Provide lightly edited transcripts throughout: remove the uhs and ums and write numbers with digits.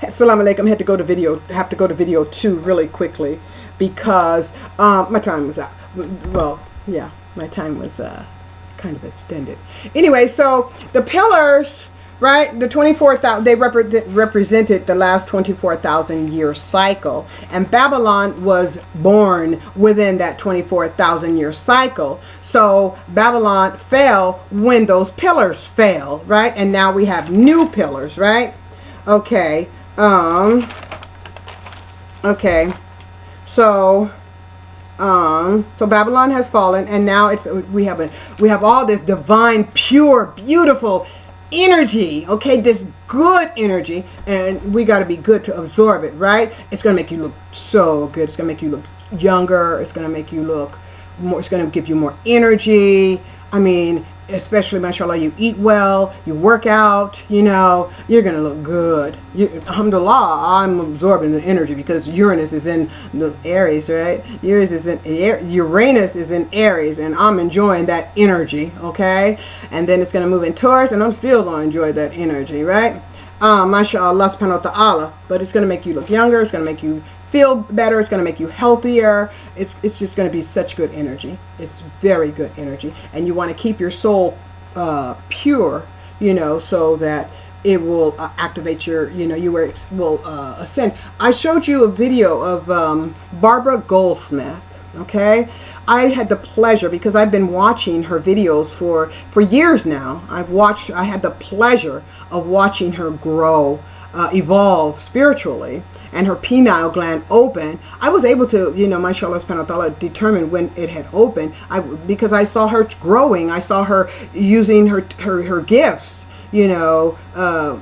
Assalamu alaikum. Have to go to video 2 really quickly because my time was out. Well, yeah, my time was kind of extended. Anyway, so the pillars, right? The 24,000, they represented the last 24,000 year cycle, and Babylon was born within that 24,000 year cycle. So Babylon fell when those pillars fell, right? And now we have new pillars, right? Okay. Okay. So Babylon has fallen, and now we have all this divine, pure, beautiful energy, okay, this good energy, and we got to be good to absorb it, right? It's going to make you look so good. It's going to make you look younger. It's going to make you look more, it's going to give you more energy. I mean, especially, mashallah, you eat well, you work out, you know, you're going to look good. Alhamdulillah, I'm absorbing the energy because Uranus is in the Aries, right? Uranus is in Aries, and I'm enjoying that energy, okay? And then it's going to move in Taurus, and I'm still going to enjoy that energy, right? Mashallah subhanahu wa ta'ala. But it's going to make you look younger. It's going to make you feel better. It's going to make you healthier. It's just going to be such good energy. It's very good energy, and you want to keep your soul pure, you know, so that it will activate your, you know, will ascend. I showed you a video of Barbara Goldsmith. Okay, I had the pleasure, because I've been watching her videos for years now. I had the pleasure of watching her grow, evolve spiritually, and her pineal gland open. I was able to, you know, mashallah subhanahu wa ta'ala, determine when it had opened. Because I saw her growing. I saw her using her gifts, you know,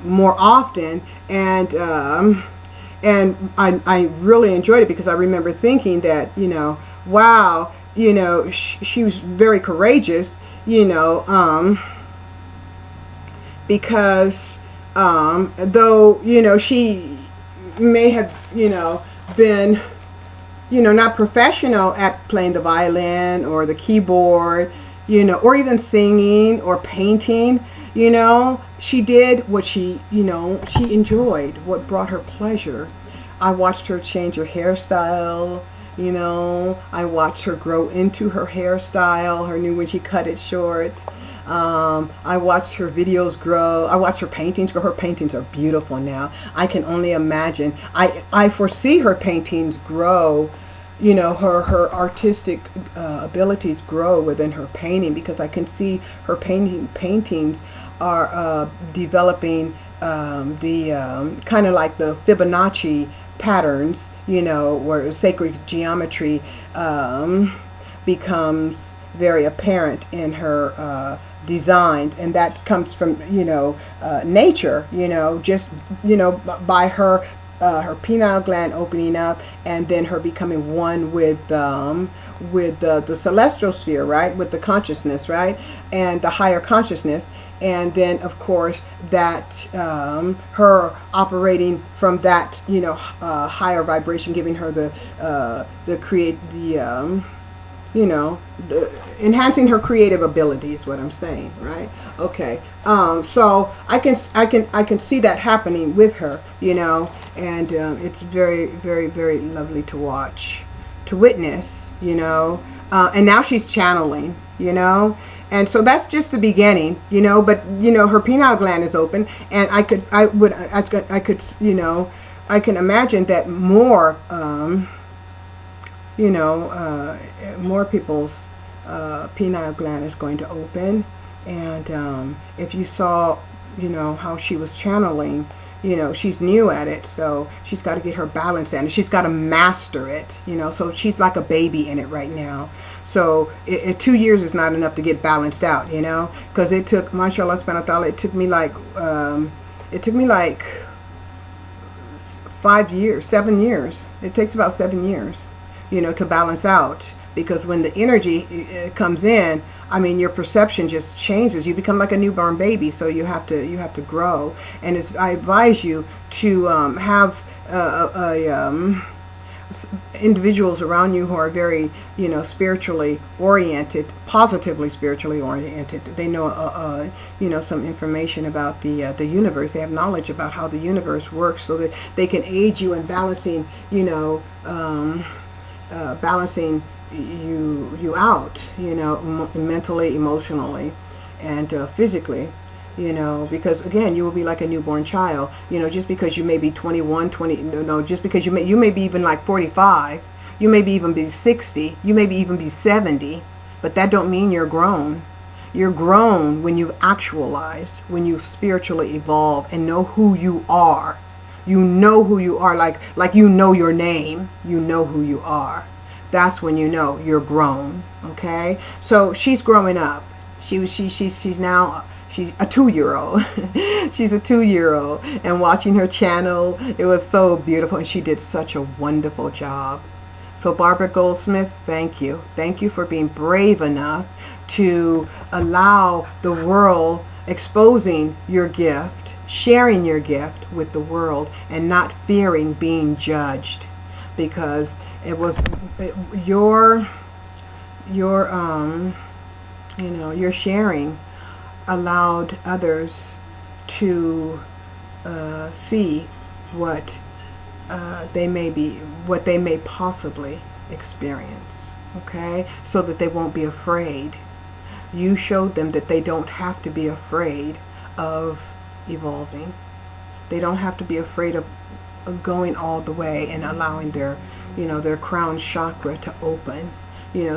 more often, and I really enjoyed it, because I remember thinking that, you know, wow, you know, she was very courageous, you know, because though, you know, she may have, you know, been, you know, not professional at playing the violin or the keyboard, you know, or even singing or painting, you know, she did what she, you know, she enjoyed, what brought her pleasure. I watched her change her hairstyle. You know, I watched her grow into her hairstyle, when she cut it short. I watched her videos grow. I watched her paintings grow. Her paintings are beautiful now. I can only imagine. I foresee her paintings grow, you know, her artistic abilities grow within her painting, because I can see her paintings are developing the kind of like the Fibonacci patterns, you know, where sacred geometry becomes very apparent in her designs, and that comes from, you know, nature, you know, just, you know, by her pineal gland opening up, and then her becoming one with the celestial sphere, right, with the consciousness, right, and the higher consciousness. And then, of course, that her operating from that, you know, higher vibration, giving her you know, enhancing her creative abilities. What I'm saying, right? Okay. So I can see that happening with her, you know, and it's very, very, very lovely to watch, to witness, you know. And now she's channeling, you know. And so that's just the beginning, you know, but, you know, her pineal gland is open, and I could, you know, I can imagine that more, you know, more people's pineal gland is going to open. And if you saw, you know, how she was channeling, you know, she's new at it, so she's got to get her balance in, and she's got to master it, you know, so she's like a baby in it right now. So 2 years is not enough to get balanced out, you know, because it took, mashallah subhanahu wa ta'ala, it took me like 5 years, 7 years. It takes about 7 years, you know, to balance out, because when the energy comes in, I mean, your perception just changes. You become like a newborn baby, so you have to grow. And I advise you to have individuals around you who are very, spiritually oriented, positively spiritually oriented. They know, some information about the universe. They have knowledge about how the universe works, so that they can aid you in balancing, balancing you out, mentally, emotionally, and physically. Because again, you will be like a newborn child. Just because you may be 21, 20, no, just because you may be even like 45, you may be even be 60, you may be even be 70, but that don't mean you're grown. You're grown when you've actualized, when you've spiritually evolved and know who you are. You know who you are, like you know your name. You know who you are. That's when you know you're grown. Okay, so she's growing up. She's now. She's a 2-year-old. She's a 2-year-old. And watching her channel, it was so beautiful. And she did such a wonderful job. So Barbara Goldsmith, thank you. Thank you for being brave enough to allow the world, exposing your gift, sharing your gift with the world, and not fearing being judged. Because it was your sharing allowed others to see what they may possibly experience. Okay, so that they won't be afraid. You showed them that they don't have to be afraid of evolving. They don't have to be afraid of going all the way and allowing their crown chakra to open.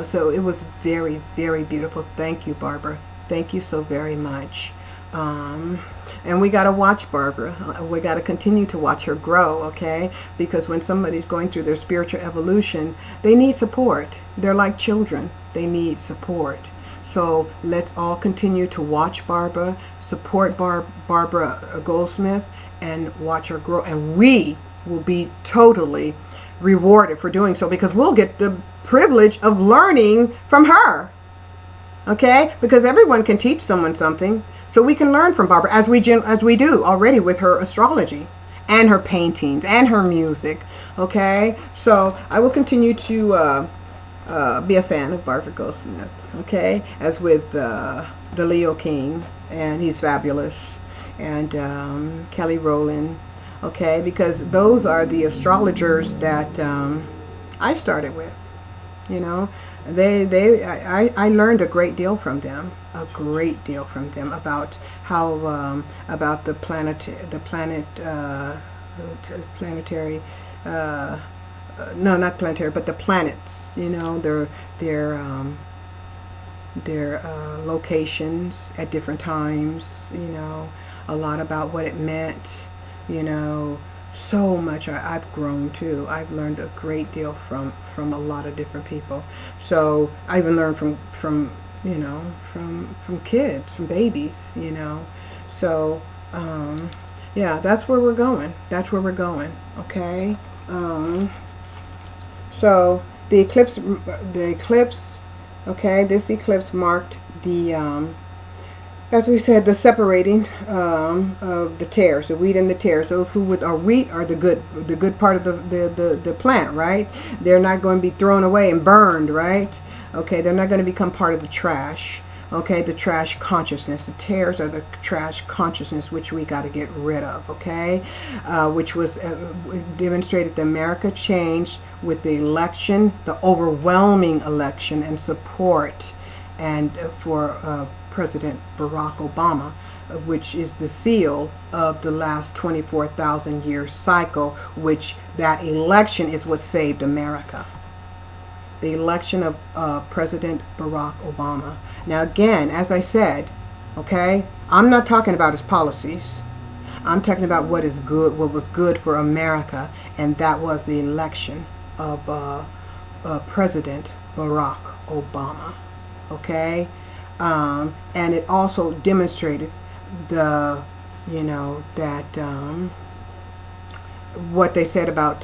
So it was very, very beautiful. Thank you, Barbara. Thank you so very much. And we got to watch Barbara. We got to continue to watch her grow, okay? Because when somebody's going through their spiritual evolution, they need support. They're like children. They need support. So let's all continue to watch Barbara, support Barbara Goldsmith, and watch her grow. And we will be totally rewarded for doing so, because we'll get the privilege of learning from her. Okay, because everyone can teach someone something, so we can learn from Barbara as we do already with her astrology and her paintings and her music. Okay, so I will continue to be a fan of Barbara Goldsmith. Okay, as with the Leo King, and he's fabulous, and Kelly Rowland. Okay, because those are the astrologers that I started with. I learned a great deal from them. About how about the planetary. No, not planetary, but the planets. Their locations at different times. A lot about what it meant. So much. I've grown too. I've learned a great deal from a lot of different people. So I even learned from kids, from babies. So yeah, that's where we're going. Okay. So the eclipse. Okay, this eclipse marked the as we said, the separating of the tares, the wheat and the tares. Those who are wheat are the good part of the plant, right? They're not going to be thrown away and burned, right? Okay, they're not going to become part of the trash. Okay, the trash consciousness. The tares are the trash consciousness, which we got to get rid of. Okay, which was demonstrated that America changed with the election, the overwhelming election and support, and for President Barack Obama, which is the seal of the last 24,000 year cycle, which that election is what saved America. The election of President Barack Obama. Now again, as I said, okay, I'm not talking about his policies. I'm talking about what is good, what was good for America, and that was the election of President Barack Obama. Okay? And it also demonstrated the, that what they said about,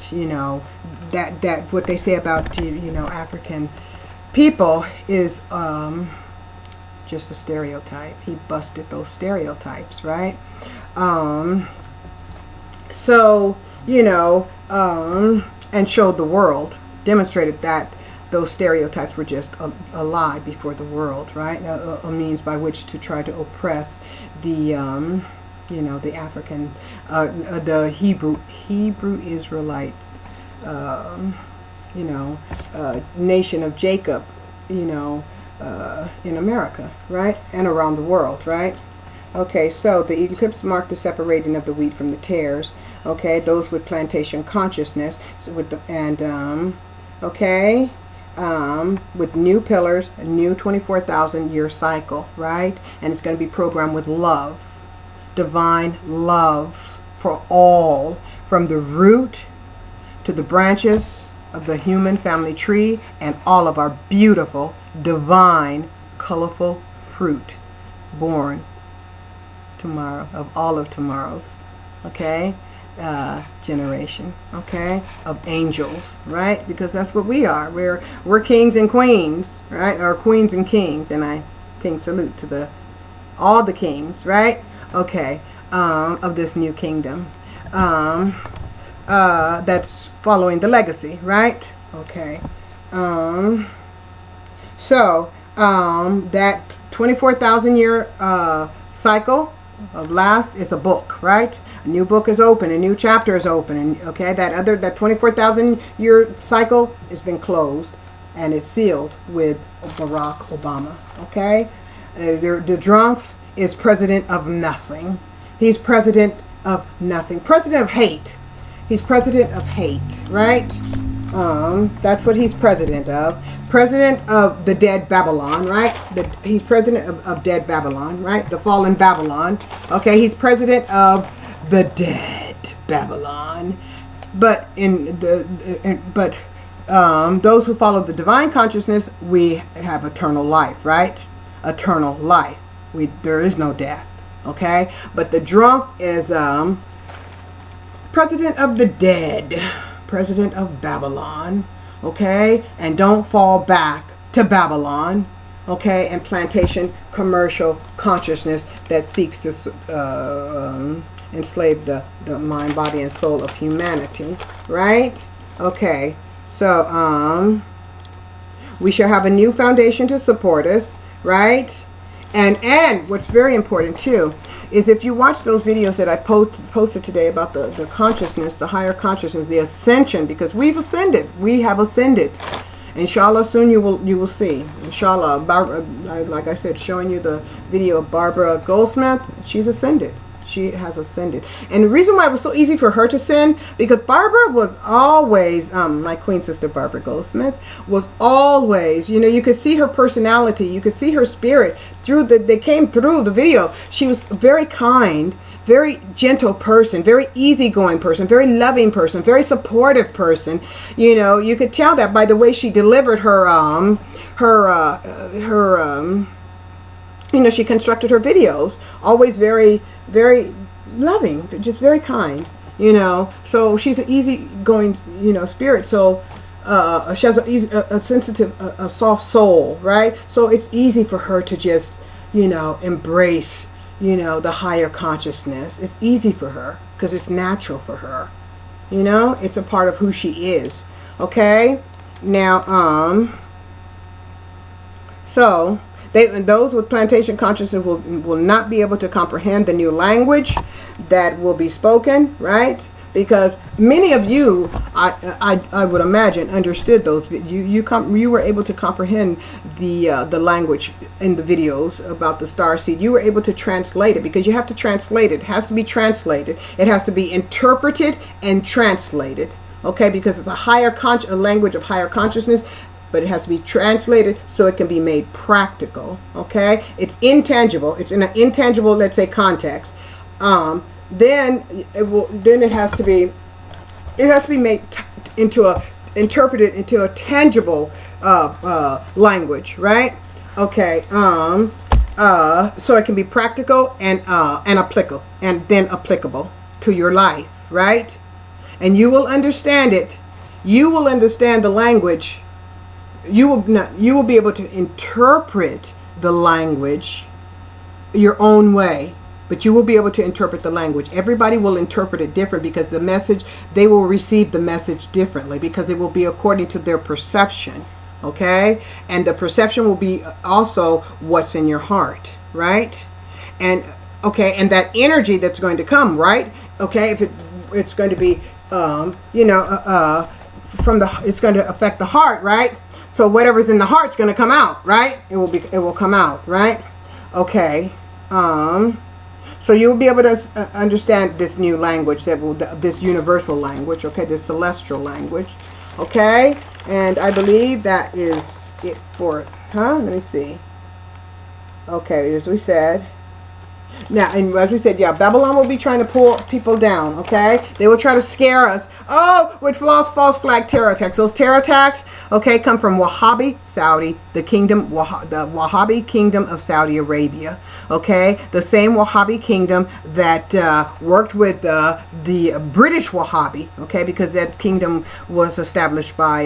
that what they say about, African people is just a stereotype. He busted those stereotypes, right? So, and showed the world, demonstrated that those stereotypes were just a lie before the world, right? A means by which to try to oppress the the African, the Hebrew Israelite, nation of Jacob, in America, right? And around the world, right? Okay, so the eclipse marked the separating of the wheat from the tares. Okay, those with plantation consciousness, so with the with new pillars, a new 24,000-year cycle, right? And it's going to be programmed with love, divine love for all, from the root to the branches of the human family tree, and all of our beautiful, divine, colorful fruit born tomorrow, of all of tomorrow's, okay, generation, okay, of angels, right? Because that's what we are. We're kings and queens, right? Or queens and kings, and I king salute to all the kings, right? Okay, of this new kingdom, that's following the legacy, right? Okay, so that 24,000-year cycle of last is a book, right? A new book is open, a new chapter is open, and okay, that 24,000-year cycle has been closed, and it's sealed with Barack Obama. Okay, the Trump is president of nothing. He's president of nothing. President of hate. He's president of hate, right? That's what he's president of. President of the dead Babylon, right? He's president of dead Babylon, right? The fallen Babylon. Okay, he's president of the dead Babylon. But those who follow the divine consciousness, we have eternal life, right? Eternal life. There is no death. Okay, but the drunk is president of the dead, president of Babylon. Okay, and don't fall back to Babylon, okay, and plantation commercial consciousness that seeks to enslave the mind, body, and soul of humanity, right? Okay, so we shall have a new foundation to support us, right? And what's very important too is if you watch those videos that I posted today about the consciousness, the higher consciousness, the ascension, because we've ascended, we have ascended. Inshallah, soon you will see. Inshallah, like I said, showing you the video of Barbara Goldsmith, she's ascended. She has ascended. And the reason why it was so easy for her to ascend, because Barbara was always, my queen sister Barbara Goldsmith, was always, you could see her personality, you could see her spirit they came through the video. She was very kind, very gentle person, very easygoing person, very loving person, very supportive person. You could tell that by the way she delivered she constructed her videos, always very, very loving, just very kind, so she's an easygoing, spirit. So she has a sensitive, a soft soul, right? So it's easy for her to just, embrace, the higher consciousness. It's easy for her because it's natural for her, it's a part of who she is. Okay, now, so those with plantation consciousness will not be able to comprehend the new language that will be spoken, right? Because many of you, I would imagine, understood those. You were able to comprehend the language in the videos about the star seed. You were able to translate it, because you have to translate it. It has to be translated. It has to be interpreted and translated. Okay, because it's a language of higher consciousness. But it has to be translated so it can be made practical. Okay, it's intangible. It's in an intangible, let's say, context. Then it has to be made interpreted into a tangible language, right? Okay, so it can be practical and applicable, and then applicable to your life, right? And you will understand it. You will understand the language. You will be able to interpret the language your own way, but you will be able to interpret the language. Everybody will interpret it different because the message, they will receive the message differently because it will be according to their perception, okay? And the perception will be also what's in your heart, right? And okay, and that energy that's going to come, right? Okay, if it's going to be, it's going to affect the heart, right? So whatever's in the heart's going to come out, right? It will come out, right? Okay. So you'll be able to understand this new language this universal language, okay, this celestial language, okay? And I believe that is it for, let me see. Okay, as we said. Now, and as we said, yeah, Babylon will be trying to pull people down, okay? They will try to scare us. Oh, with false flag terror attacks. Those terror attacks, okay, come from Wahhabi Saudi, the Wahhabi kingdom of Saudi Arabia, okay? The same Wahhabi kingdom that worked with the British Wahhabi, okay? Because that kingdom was established by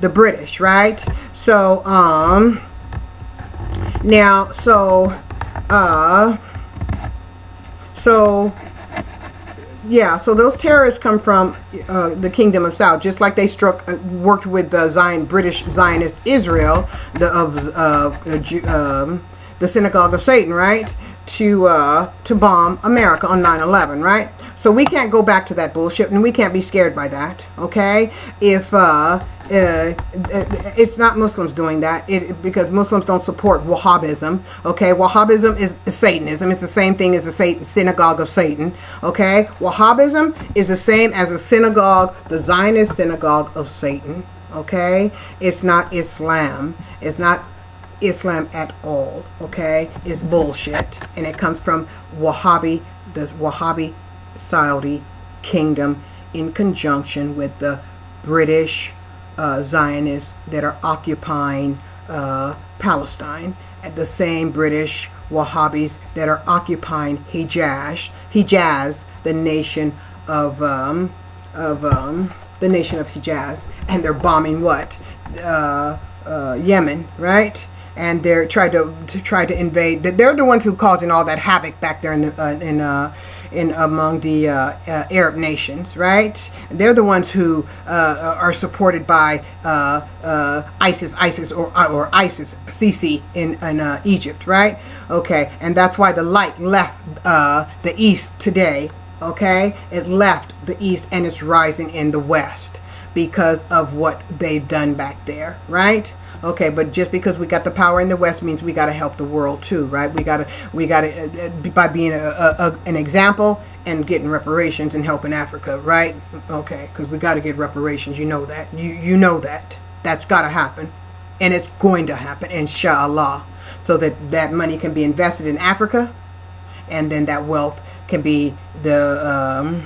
the British, right? So, now, so those terrorists come from the Kingdom of Saudi, just like they worked with the British Zionist Israel, the synagogue of Satan, right, to bomb America on 9/11, right? So we can't go back to that bullshit, and we can't be scared by that, okay? If it's not Muslims doing that, because Muslims don't support Wahhabism, okay? Wahhabism is Satanism. It's the same thing as the synagogue of Satan, okay? Wahhabism is the same as a synagogue, the Zionist synagogue of Satan, okay? It's not Islam. It's not Islam at all, okay? It's bullshit, and it comes from the Wahhabi Saudi kingdom in conjunction with the British Zionists that are occupying Palestine, and the same British Wahhabis that are occupying Hijaz, the nation of Hijaz, and they're bombing what? Yemen, right? And they're trying to invade. They're the ones who causing all that havoc back there among the Arab nations, right? They're the ones who are supported by ISIS or Sisi in Egypt, right? Okay, and that's why the light left the east today. Okay, it left the east and it's rising in the west because of what they've done back there, right? Okay, but just because we got the power in the West means we got to help the world too, right? We got to by being an example and getting reparations and helping Africa, right? Okay, because we got to get reparations. You know that. You know that. That's got to happen, and it's going to happen, inshallah, so that money can be invested in Africa, and then that wealth can be the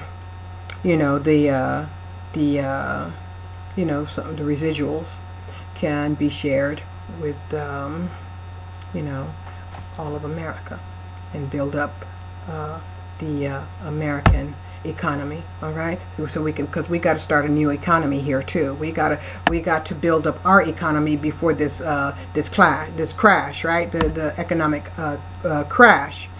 residuals can be shared with all of America and build up the American economy. All right, so because we got to start a new economy here too. We got to build up our economy before this crash, right? The economic crash.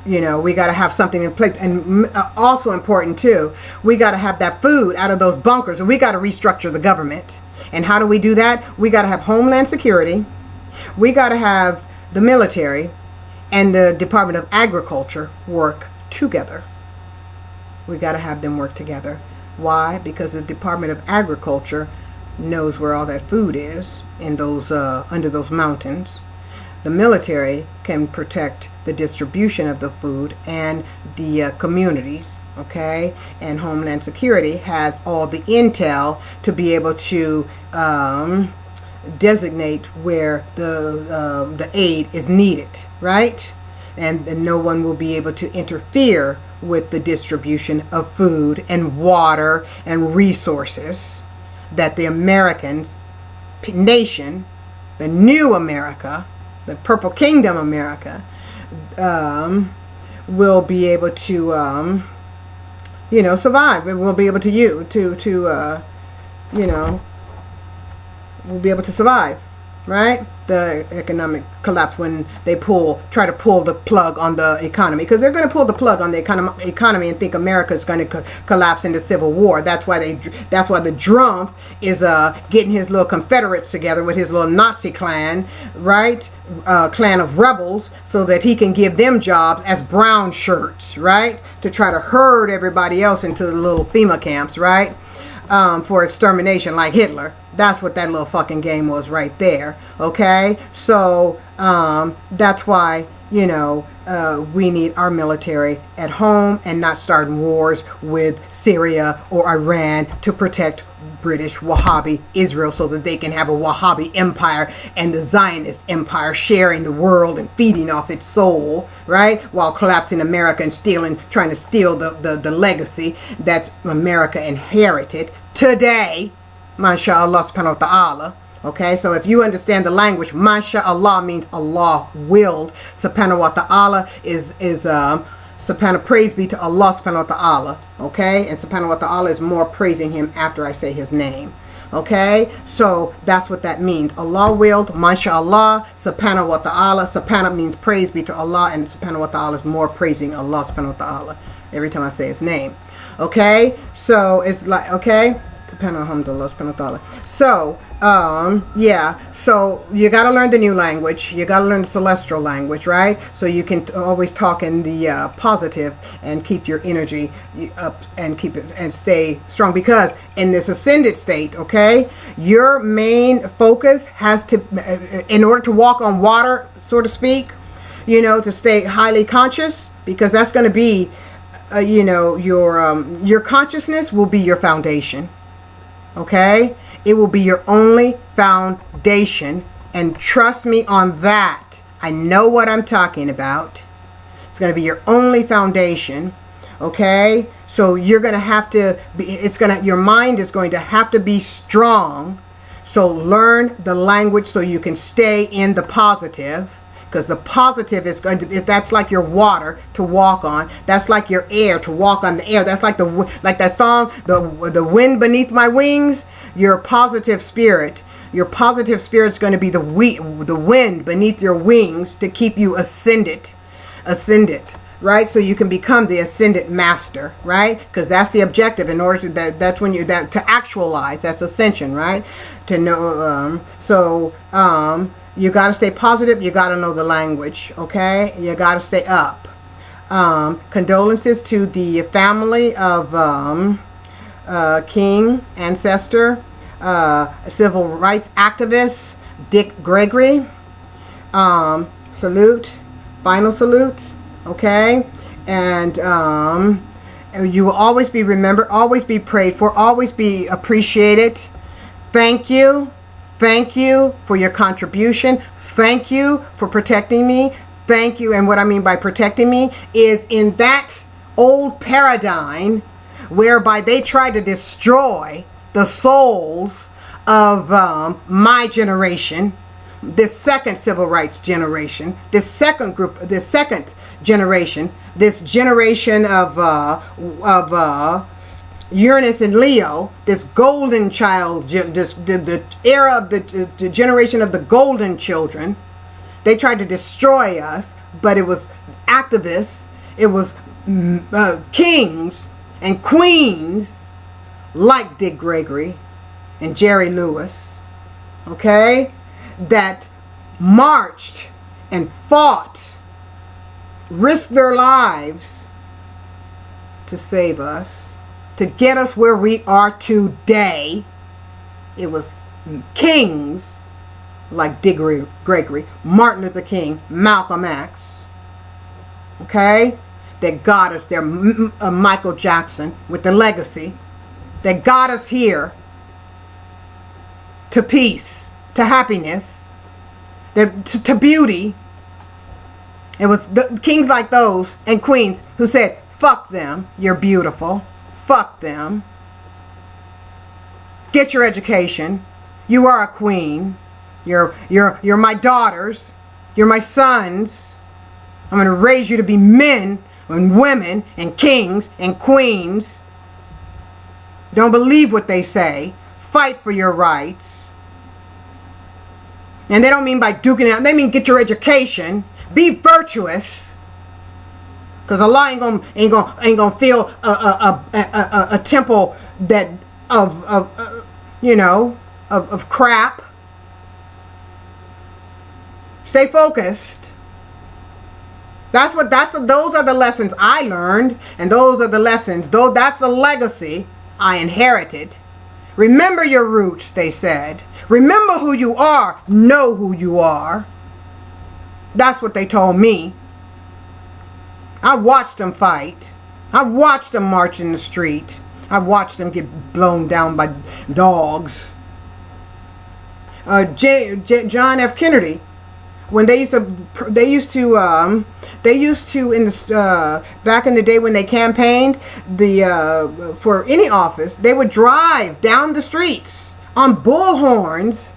We got to have something in place, and also important too, we got to have that food out of those bunkers, and we got to restructure the government. And how do we do that? We got to have Homeland Security, we got to have the military, and the Department of Agriculture work together. We got to have them work together. Why? Because the Department of Agriculture knows where all that food is in those under those mountains. The military can protect the distribution of the food and the communities, okay? And Homeland Security has all the intel to be able to designate where the aid is needed, right? And no one will be able to interfere with the distribution of food and water and resources that the Americans nation, the new America, the Purple Kingdom America, will be able to survive. We'll be able to we'll be able to survive, right? the economic collapse when they try to pull the plug on the economy, because they're going to pull the plug on the economy and think America is going to collapse into civil war. That's why the Trump is getting his little Confederates together with his little Nazi clan, right? Clan of rebels, so that he can give them jobs as brown shirts, right? To try to herd everybody else into the little FEMA camps, right? For extermination, like Hitler. That's what that little fucking game was right there. Okay? So, that's why, you know, we need our military at home and not starting wars with Syria or Iran to protect British Wahhabi Israel, so that they can have a Wahhabi empire and the Zionist empire sharing the world and feeding off its soul, right? While collapsing America and trying to steal the legacy that's America inherited today. MashaAllah subhanahu wa ta'ala. Okay, so if you understand the language, MashaAllah means Allah willed. Subhanahu wa ta'ala is subhanahu, praise be to Allah subhanahu wa ta'ala. Okay, and subhanahu wa ta'ala is more praising him after I say his name. Okay, so that's what that means. Allah willed, MashaAllah, subhanahu wa ta'ala. Subhanahu means praise be to Allah, and subhanahu wa ta'ala is more praising Allah subhanahu wa ta'ala every time I say his name. Okay, so it's like, okay, so yeah, so you got to learn the new language, you got to learn the celestial language, right? So you can always talk in the positive and keep your energy up and keep it and stay strong, because in this ascended state, okay, your main focus has to, in order to walk on water, so to speak, you know, to stay highly conscious, because that's going to be you know, your consciousness will be your foundation. Okay, it will be your only foundation, and trust me on that. I know what I'm talking about. It's going to be your only foundation. Okay, so you're going to have to be, your mind is going to have to be strong. So learn the language so you can stay in the positive, because the positive is going to be, that's like your water to walk on. That's like your air to walk on the air. That's like that song, the wind beneath my wings. Your positive spirit is going to be the wind beneath your wings to keep you ascended, right? So you can become the ascended master, right? Because that's the objective. In order to that's when you to actualize. That's ascension, right? To know. You got to stay positive. You got to know the language, okay? You got to stay up. Condolences to the family of King, ancestor, civil rights activist, Dick Gregory. Salute. Final salute, okay? And you will always be remembered, always be prayed for, always be appreciated. Thank you. Thank you for your contribution. Thank you for protecting me. Thank you. And what I mean by protecting me is in that old paradigm whereby they tried to destroy the souls of my generation, this second civil rights generation, this second generation, this generation of Uranus and Leo, this golden child, the era of the generation of the golden children. They tried to destroy us, but it was activists, it was kings and queens like Dick Gregory and Jerry Lewis, okay, that marched and fought, risked their lives to save us, to get us where we are today. It was kings like Dick Gregory, Martin Luther King, Malcolm X, okay, that got us there. Michael Jackson with the legacy that got us here to peace, to happiness, to beauty. It was the kings like those and queens who said, fuck them, you're beautiful. Fuck them. Get your education. You are a queen. You're my daughters. You're my sons. I'm going to raise you to be men and women and kings and queens. Don't believe what they say. Fight for your rights. And they don't mean by duking it out. They mean get your education. Be virtuous. Because Allah ain't gonna fill a temple that of crap. Stay focused. Those are the lessons I learned, and those are the lessons. That's the legacy I inherited. Remember your roots, they said. Remember who you are. Know who you are. That's what they told me. I watched them fight. I watched them march in the street. I watched them get blown down by dogs. John F. Kennedy, when they used to in the back in the day when they campaigned for any office, they would drive down the streets on bullhorns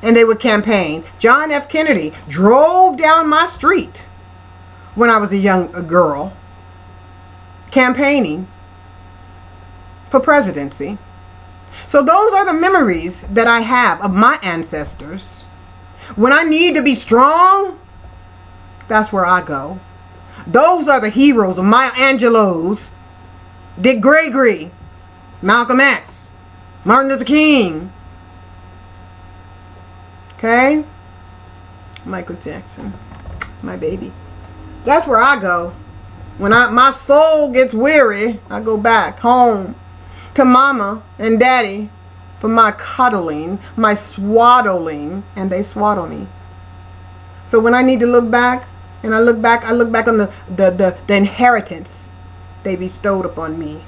and they would campaign. John F. Kennedy drove down my street when I was a girl, campaigning for presidency. So those are the memories that I have of my ancestors. When I need to be strong, that's where I go. Those are the heroes of Maya Angelou's, Dick Gregory, Malcolm X, Martin Luther King. Okay? Michael Jackson, my baby. That's where I go. When my soul gets weary, I go back home to mama and daddy for my cuddling, my swaddling, and they swaddle me. So when I need to look back, and I look back on the inheritance they bestowed upon me.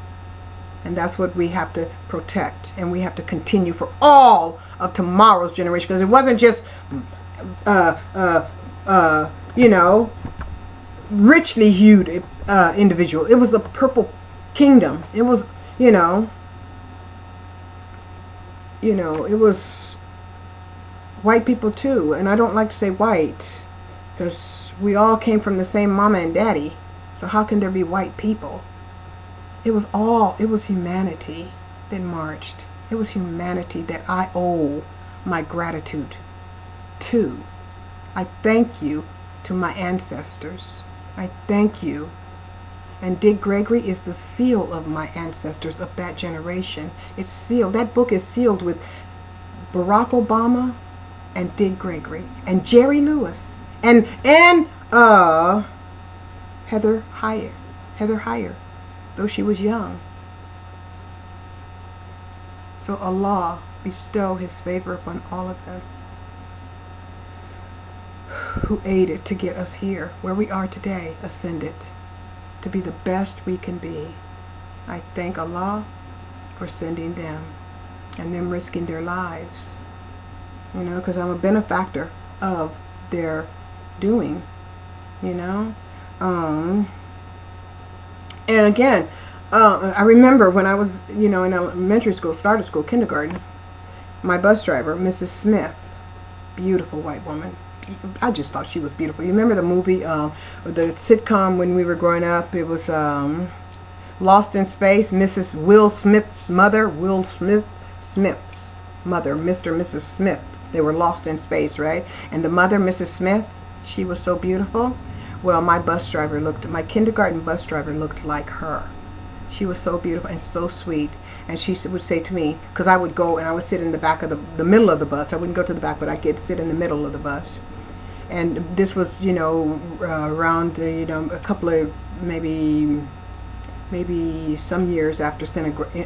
And that's what we have to protect, and we have to continue for all of tomorrow's generation, because it wasn't just richly hued individual. It was the purple kingdom. It was, it was white people too. And I don't like to say white, because we all came from the same mama and daddy. So how can there be white people? It was humanity that marched. It was humanity that I owe my gratitude to. I thank you to my ancestors. I thank you. And Dick Gregory is the seal of my ancestors of that generation. It's sealed. That book is sealed with Barack Obama and Dick Gregory and Jerry Lewis and Heather Heyer, though she was young. So Allah bestow his favor upon all of them who aided to get us here, where we are today, ascended, to be the best we can be. I thank Allah for sending them and them risking their lives, because I'm a benefactor of their doing, And again, I remember when I was, in elementary school, starter school, kindergarten, my bus driver, Mrs. Smith, beautiful white woman. I just thought she was beautiful. You remember the movie, the sitcom when we were growing up? It was Lost in Space. Mrs. Will Smith's mother, Mr. and Mrs. Smith. They were lost in space, right? And the mother, Mrs. Smith, she was so beautiful. Well, my kindergarten bus driver looked like her. She was so beautiful and so sweet. And she would say to me, because I would go and I would sit in the back of the middle of the bus. I wouldn't go to the back, but I'd sit in the middle of the bus. And this was, around, a couple of maybe some years after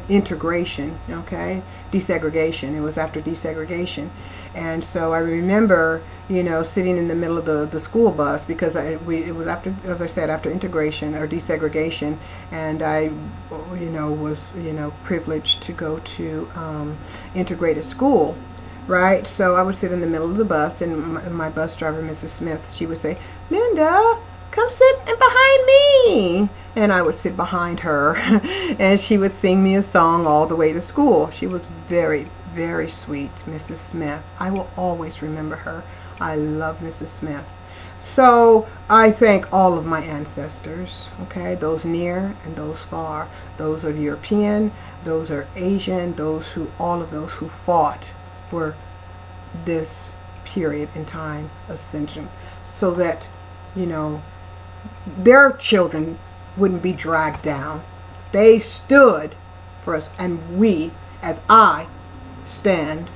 integration, okay? Desegregation. It was after desegregation. And so I remember, sitting in the middle of the school bus, because it was after, as I said, after integration or desegregation, and I, was, privileged to go to integrated school, right? So I would sit in the middle of the bus, and my bus driver, Mrs. Smith, she would say, "Linda, come sit behind me." And I would sit behind her, and she would sing me a song all the way to school. She was very, very sweet, Mrs. Smith. I will always remember her. I love Mrs. Smith. So I thank all of my ancestors, okay, those near and those far. Those are European, those are Asian, all of those who fought for this period in time, ascension, so that, you know, their children wouldn't be dragged down. They stood for us, and we, as I, stand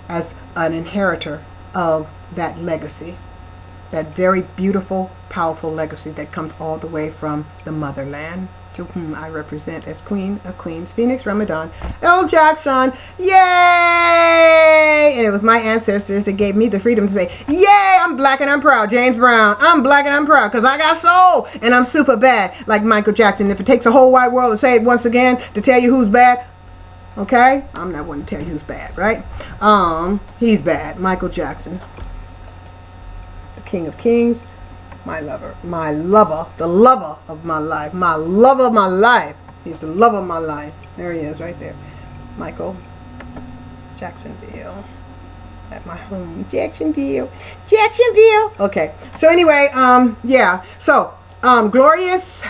as an inheritor of that legacy, that very beautiful, powerful legacy that comes all the way from the motherland, to whom I represent as Queen of Queens, Phoenix Ramadan L. Jackson. Yay! And it was my ancestors that gave me the freedom to say, yay, I'm black and I'm proud. James Brown, I'm black and I'm proud because I got soul and I'm super bad, like Michael Jackson. If it takes a whole wide world to say it once again to tell you who's bad, okay, I'm not one to tell you who's bad, right? He's bad. Michael Jackson, the King of Kings, my lover, the lover of my life, my love of my life. He's the love of my life. There he is, right there. Michael Jacksonville, at my home, Jacksonville. Okay. So anyway, yeah. So, glorious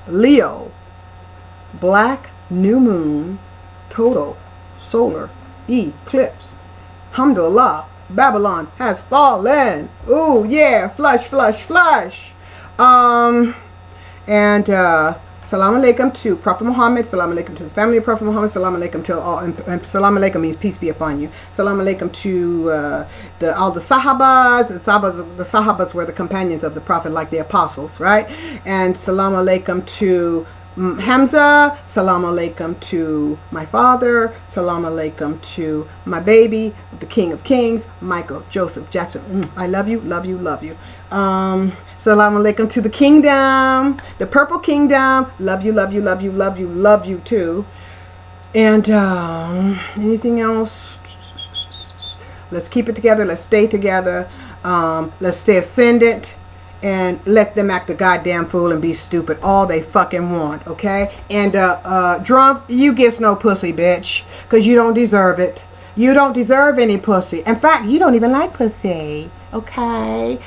Leo, black new moon, total solar eclipse. Alhamdulillah, Babylon has fallen. Ooh, yeah, flush. And salam alaikum to Prophet Muhammad, salam alaikum to his family of Prophet Muhammad, salam alaikum to all, and salam alaikum means peace be upon you. Salam alaikum to all the Sahabas. The Sahabas were the companions of the Prophet, like the apostles, right? And salam alaikum to Hamza, salam alaikum to my father, salam alaikum to my baby, the King of Kings, Michael Joseph Jackson. I love you. Salam alaikum to the kingdom, the purple kingdom. Love you too. And anything else? Let's keep it together. Let's stay together. Let's stay ascendant. And let them act a goddamn fool and be stupid all they fucking want, okay? And drunk, you gets no pussy, bitch, because you don't deserve it. You don't deserve any pussy. In fact, you don't even like pussy, okay?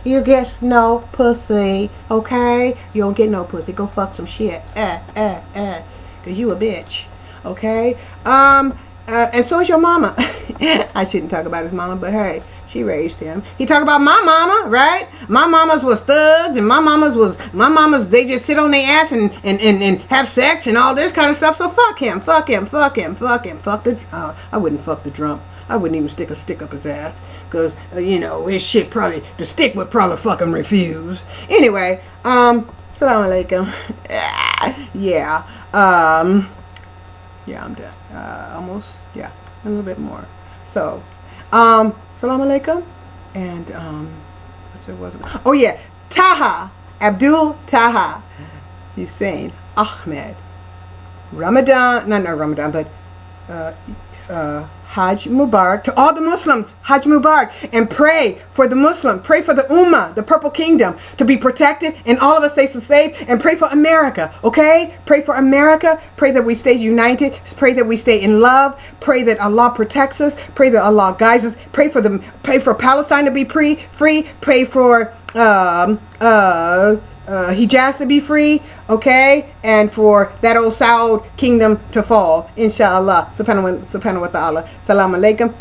You get no pussy, okay? You don't get no pussy. Go fuck some shit, because you a bitch, okay? And so is your mama. I shouldn't talk about his mama, but hey, she raised him. He talk about my mama, right? My mamas was thugs, and my mamas, they just sit on their ass and have sex and all this kind of stuff. So fuck him. Fuck the, I wouldn't fuck the drunk. I wouldn't even stick a stick up his ass, because, you know, his shit probably, the stick would probably fucking refuse. Anyway, salam alaikum. Yeah, yeah, I'm done. Almost, yeah, a little bit more. So, salam alaikum, and what's it was? Oh yeah, Taha, Abdul Taha, Hussein Ahmed, Ramadan, not Ramadan, but Hajj Mubarak to all the Muslims. Hajj Mubarak, and pray for the Muslim, pray for the Ummah, the Purple Kingdom, to be protected, and all of us stay safe. And pray for America, okay? Pray for America. Pray that we stay united. Pray that we stay in love. Pray that Allah protects us. Pray that Allah guides us. Pray for Palestine to be free. Pray for Hijaz to be free, okay, and for that old Saud kingdom to fall, inshallah. Subhanahu wa ta'ala. Salam alaikum.